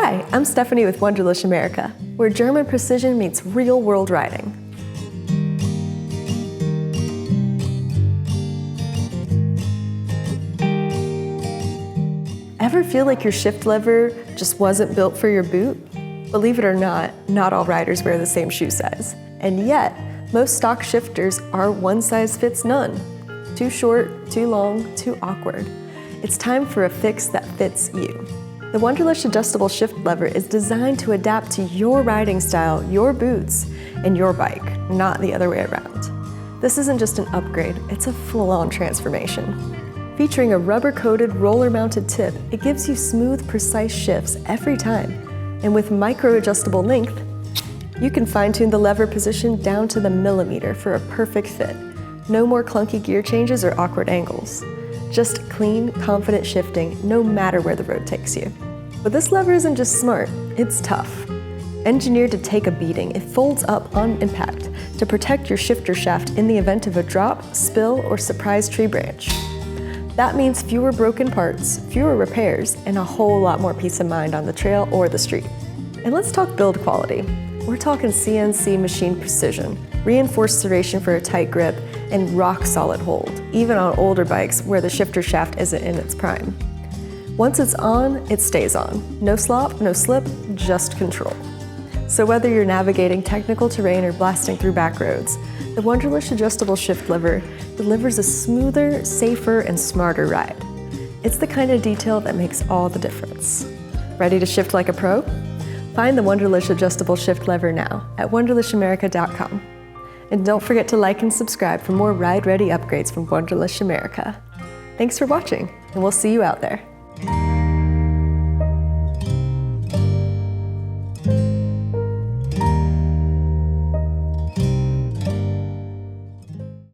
Hi, I'm Stephanie with Wunderlich America, where German precision meets real-world riding. Ever feel like your shift lever just wasn't built for your boot? Believe it or not all riders wear the same shoe size. And yet, most stock shifters are one size fits none. Too short, too long, too awkward. It's time for a fix that fits you. The Wunderlich adjustable shift lever is designed to adapt to your riding style, your boots, and your bike, not the other way around. This isn't just an upgrade, it's a full-on transformation. Featuring a rubber-coated, roller-mounted tip, it gives you smooth, precise shifts every time. And with micro-adjustable length, you can fine-tune the lever position down to the millimeter for a perfect fit. No more clunky gear changes or awkward angles. Just clean, confident shifting, no matter where the road takes you. But this lever isn't just smart, it's tough. Engineered to take a beating, it folds up on impact to protect your shifter shaft in the event of a drop, spill, or surprise tree branch. That means fewer broken parts, fewer repairs, and a whole lot more peace of mind on the trail or the street. And let's talk build quality. We're talking CNC-machined precision, reinforced serration for a tight grip, and rock-solid hold, even on older bikes where the shifter shaft isn't in its prime. Once it's on, it stays on. No slop, no slip, just control. So whether you're navigating technical terrain or blasting through back roads, the Wunderlich adjustable shift lever delivers a smoother, safer, and smarter ride. It's the kind of detail that makes all the difference. Ready to shift like a pro? Find the Wunderlich adjustable shift lever now at wunderlichamerica.com. And don't forget to like and subscribe for more ride-ready upgrades from Wunderlich America. Thanks for watching, and we'll see you out there.